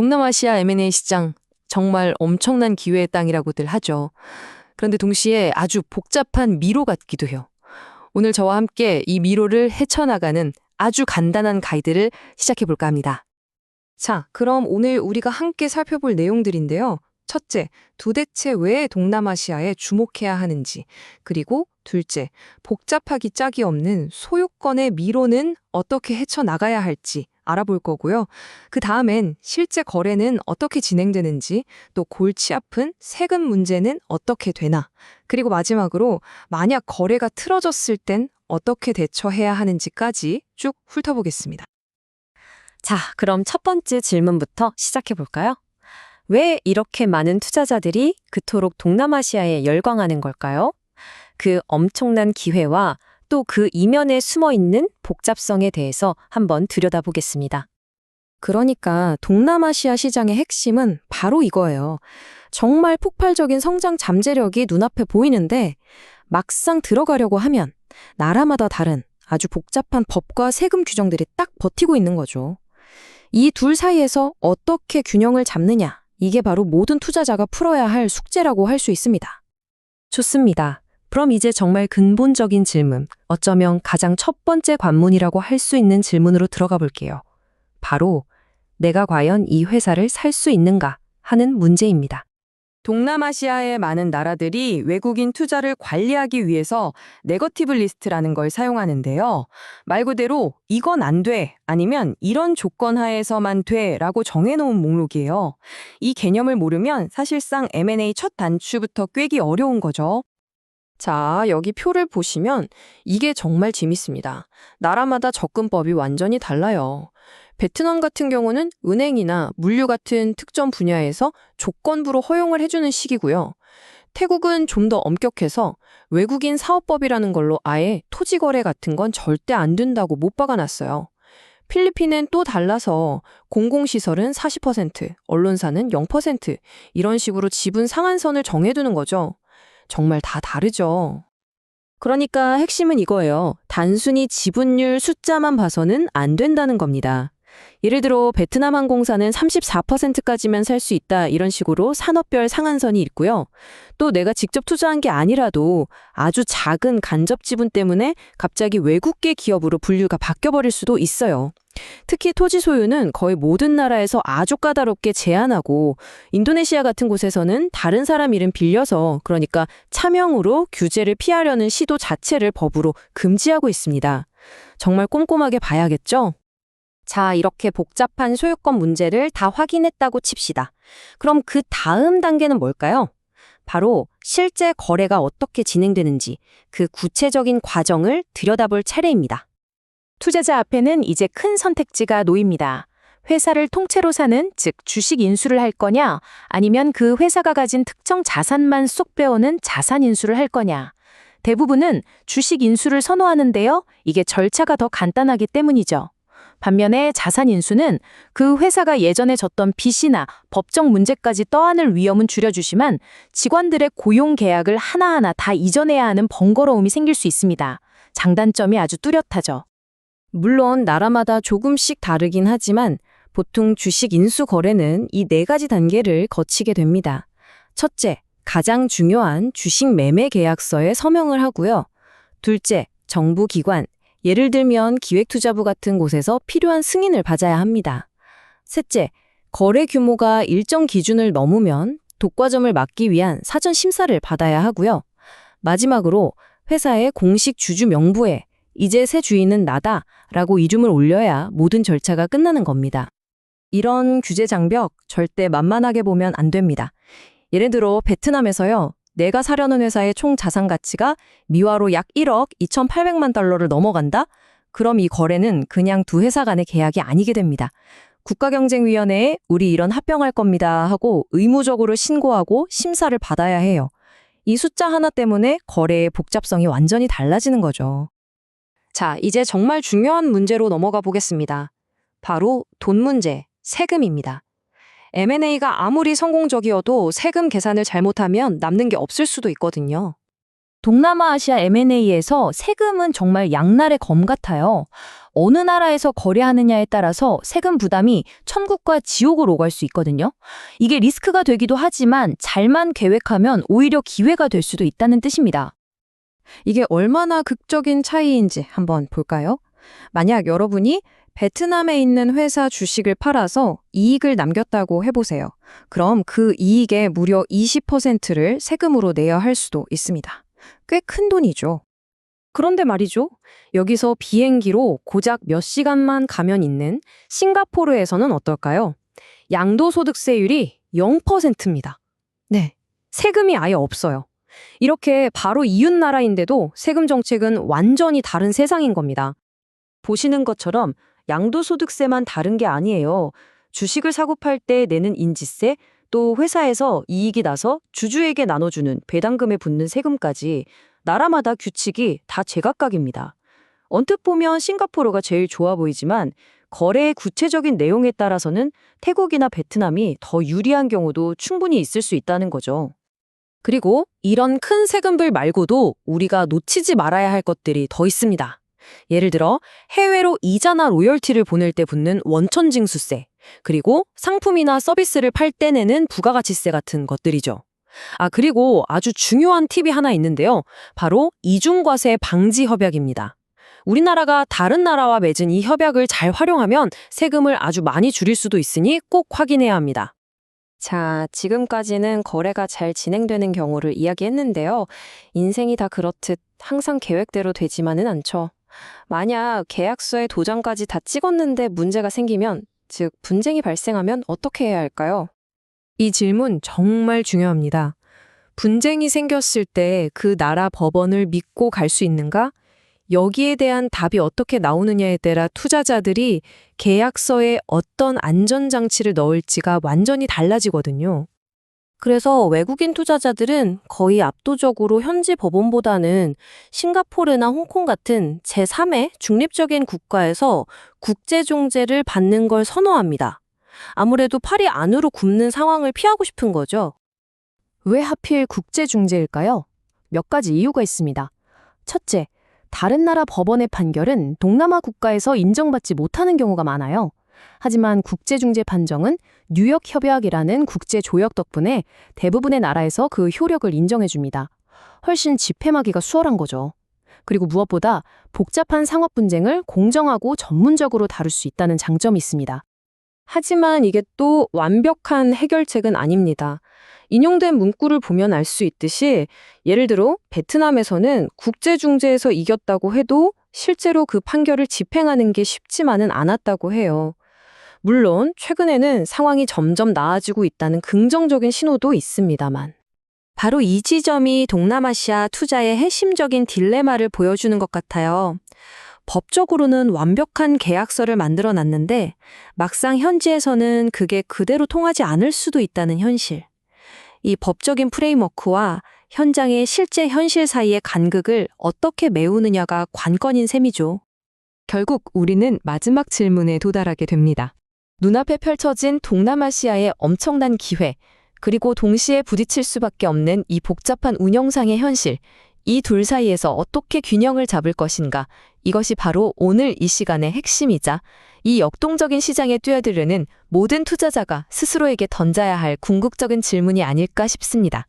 동남아시아 M&A 시장 정말 엄청난 기회의 땅이라고들 하죠. 그런데 동시에 아주 복잡한 미로 같기도 해요. 오늘 저와 함께 이 미로를 헤쳐나가는 아주 간단한 가이드를 시작해 볼까 합니다. 자, 그럼 오늘 우리가 함께 살펴볼 내용들인데요. 첫째, 도대체 왜 동남아시아에 주목해야 하는지, 그리고 둘째, 복잡하기 짝이 없는 소유권의 미로는 어떻게 헤쳐나가야 할지 알아볼 거고요. 그 다음엔 실제 거래는 어떻게 진행되는지, 또 골치 아픈 세금 문제는 어떻게 되나, 그리고 마지막으로 만약 거래가 틀어졌을 땐 어떻게 대처해야 하는지까지 쭉 훑어보겠습니다. 자, 그럼 첫 번째 질문부터 시작해 볼까요? 왜 이렇게 많은 투자자들이 그토록 동남아시아에 열광하는 걸까요? 그 엄청난 기회와 또 그 이면에 숨어 있는 복잡성에 대해서 한번 들여다보겠습니다. 그러니까 동남아시아 시장의 핵심은 바로 이거예요. 정말 폭발적인 성장 잠재력이 눈앞에 보이는데 막상 들어가려고 하면 나라마다 다른 아주 복잡한 법과 세금 규정들이 딱 버티고 있는 거죠. 이 둘 사이에서 어떻게 균형을 잡느냐, 이게 바로 모든 투자자가 풀어야 할 숙제라고 할 수 있습니다. 좋습니다. 그럼 이제 정말 근본적인 질문, 어쩌면 가장 첫 번째 관문이라고 할 수 있는 질문으로 들어가 볼게요. 바로 내가 과연 이 회사를 살 수 있는가 하는 문제입니다. 동남아시아의 많은 나라들이 외국인 투자를 관리하기 위해서 네거티브 리스트라는 걸 사용하는데요. 말 그대로 이건 안 돼, 아니면 이런 조건 하에서만 돼라고 정해놓은 목록이에요. 이 개념을 모르면 사실상 M&A 첫 단추부터 꿰기 어려운 거죠. 자, 여기 표를 보시면 이게 정말 재밌습니다. 나라마다 접근법이 완전히 달라요. 베트남 같은 경우는 은행이나 물류 같은 특정 분야에서 조건부로 허용을 해주는 식이고요. 태국은 좀 더 엄격해서 외국인 사업법이라는 걸로 아예 토지거래 같은 건 절대 안 된다고 못 박아놨어요. 필리핀은 또 달라서 공공시설은 40%, 언론사는 0% 이런 식으로 지분 상한선을 정해두는 거죠. 정말 다 다르죠. 그러니까 핵심은 이거예요. 단순히 지분율 숫자만 봐서는 안 된다는 겁니다. 예를 들어 베트남 항공사는 34%까지만 살 수 있다 이런 식으로 산업별 상한선이 있고요. 또 내가 직접 투자한 게 아니라도 아주 작은 간접 지분 때문에 갑자기 외국계 기업으로 분류가 바뀌어버릴 수도 있어요. 특히 토지 소유는 거의 모든 나라에서 아주 까다롭게 제한하고 인도네시아 같은 곳에서는 다른 사람 이름 빌려서 그러니까 차명으로 규제를 피하려는 시도 자체를 법으로 금지하고 있습니다. 정말 꼼꼼하게 봐야겠죠? 자, 이렇게 복잡한 소유권 문제를 다 확인했다고 칩시다. 그럼 그 다음 단계는 뭘까요? 바로 실제 거래가 어떻게 진행되는지 그 구체적인 과정을 들여다볼 차례입니다. 투자자 앞에는 이제 큰 선택지가 놓입니다. 회사를 통째로 사는, 즉 주식 인수를 할 거냐, 아니면 그 회사가 가진 특정 자산만 쏙 빼오는 자산 인수를 할 거냐. 대부분은 주식 인수를 선호하는데요. 이게 절차가 더 간단하기 때문이죠. 반면에 자산 인수는 그 회사가 예전에 졌던 빚이나 법적 문제까지 떠안을 위험은 줄여주지만 직원들의 고용 계약을 하나하나 다 이전해야 하는 번거로움이 생길 수 있습니다. 장단점이 아주 뚜렷하죠. 물론 나라마다 조금씩 다르긴 하지만 보통 주식 인수 거래는 이 4가지 단계를 거치게 됩니다. 첫째, 가장 중요한 주식 매매 계약서에 서명을 하고요. 둘째, 정부 기관, 예를 들면 기획투자부 같은 곳에서 필요한 승인을 받아야 합니다. 셋째, 거래 규모가 일정 기준을 넘으면 독과점을 막기 위한 사전 심사를 받아야 하고요. 마지막으로 회사의 공식 주주 명부에 이제 새 주인은 나다 라고 이름을 올려야 모든 절차가 끝나는 겁니다. 이런 규제 장벽 절대 만만하게 보면 안 됩니다. 예를 들어 베트남에서요. 내가 사려는 회사의 총 자산 가치가 미화로 약 1억 2,800만 달러를 넘어간다? 그럼 이 거래는 그냥 두 회사 간의 계약이 아니게 됩니다. 국가경쟁위원회에 우리 이런 합병할 겁니다 하고 의무적으로 신고하고 심사를 받아야 해요. 이 숫자 하나 때문에 거래의 복잡성이 완전히 달라지는 거죠. 자, 이제 정말 중요한 문제로 넘어가 보겠습니다. 바로 돈 문제, 세금입니다. M&A가 아무리 성공적이어도 세금 계산을 잘못하면 남는 게 없을 수도 있거든요. 동남아시아 M&A에서 세금은 정말 양날의 검 같아요. 어느 나라에서 거래하느냐에 따라서 세금 부담이 천국과 지옥으로 오갈 수 있거든요. 이게 리스크가 되기도 하지만 잘만 계획하면 오히려 기회가 될 수도 있다는 뜻입니다. 이게 얼마나 극적인 차이인지 한번 볼까요? 만약 여러분이 베트남에 있는 회사 주식을 팔아서 이익을 남겼다고 해보세요. 그럼 그 이익의 무려 20%를 세금으로 내야 할 수도 있습니다. 꽤 큰 돈이죠. 그런데 말이죠. 여기서 비행기로 고작 몇 시간만 가면 있는 싱가포르에서는 어떨까요? 양도소득세율이 0%입니다. 네. 세금이 아예 없어요. 이렇게 바로 이웃 나라인데도 세금 정책은 완전히 다른 세상인 겁니다. 보시는 것처럼 양도소득세만 다른 게 아니에요. 주식을 사고 팔 때 내는 인지세, 또 회사에서 이익이 나서 주주에게 나눠주는 배당금에 붙는 세금까지 나라마다 규칙이 다 제각각입니다. 언뜻 보면 싱가포르가 제일 좋아 보이지만 거래의 구체적인 내용에 따라서는 태국이나 베트남이 더 유리한 경우도 충분히 있을 수 있다는 거죠. 그리고 이런 큰 세금들 말고도 우리가 놓치지 말아야 할 것들이 더 있습니다. 예를 들어 해외로 이자나 로열티를 보낼 때 붙는 원천징수세, 그리고 상품이나 서비스를 팔 때 내는 부가가치세 같은 것들이죠. 그리고 아주 중요한 팁이 하나 있는데요. 바로 이중과세 방지 협약입니다. 우리나라가 다른 나라와 맺은 이 협약을 잘 활용하면 세금을 아주 많이 줄일 수도 있으니 꼭 확인해야 합니다. 자, 지금까지는 거래가 잘 진행되는 경우를 이야기했는데요. 인생이 다 그렇듯 항상 계획대로 되지만은 않죠. 만약 계약서에 도장까지 다 찍었는데 문제가 생기면, 즉 분쟁이 발생하면 어떻게 해야 할까요? 이 질문 정말 중요합니다. 분쟁이 생겼을 때 그 나라 법원을 믿고 갈 수 있는가? 여기에 대한 답이 어떻게 나오느냐에 따라 투자자들이 계약서에 어떤 안전장치를 넣을지가 완전히 달라지거든요. 그래서 외국인 투자자들은 거의 압도적으로 현지 법원보다는 싱가포르나 홍콩 같은 제3의 중립적인 국가에서 국제중재를 받는 걸 선호합니다. 아무래도 팔이 안으로 굽는 상황을 피하고 싶은 거죠. 왜 하필 국제중재일까요? 몇 가지 이유가 있습니다. 첫째, 다른 나라 법원의 판결은 동남아 국가에서 인정받지 못하는 경우가 많아요. 하지만 국제중재 판정은 뉴욕협약이라는 국제조약 덕분에 대부분의 나라에서 그 효력을 인정해줍니다. 훨씬 집행하기가 수월한 거죠. 그리고 무엇보다 복잡한 상업 분쟁을 공정하고 전문적으로 다룰 수 있다는 장점이 있습니다. 하지만 이게 또 완벽한 해결책은 아닙니다. 인용된 문구를 보면 알 수 있듯이 예를 들어 베트남에서는 국제중재에서 이겼다고 해도 실제로 그 판결을 집행하는 게 쉽지만은 않았다고 해요. 물론 최근에는 상황이 점점 나아지고 있다는 긍정적인 신호도 있습니다만. 바로 이 지점이 동남아시아 투자의 핵심적인 딜레마를 보여주는 것 같아요. 법적으로는 완벽한 계약서를 만들어 놨는데 막상 현지에서는 그게 그대로 통하지 않을 수도 있다는 현실. 이 법적인 프레임워크와 현장의 실제 현실 사이의 간극을 어떻게 메우느냐가 관건인 셈이죠. 결국 우리는 마지막 질문에 도달하게 됩니다. 눈앞에 펼쳐진 동남아시아의 엄청난 기회, 그리고 동시에 부딪힐 수밖에 없는 이 복잡한 운영상의 현실, 이 둘 사이에서 어떻게 균형을 잡을 것인가, 이것이 바로 오늘 이 시간의 핵심이자 이 역동적인 시장에 뛰어들려는 모든 투자자가 스스로에게 던져야 할 궁극적인 질문이 아닐까 싶습니다.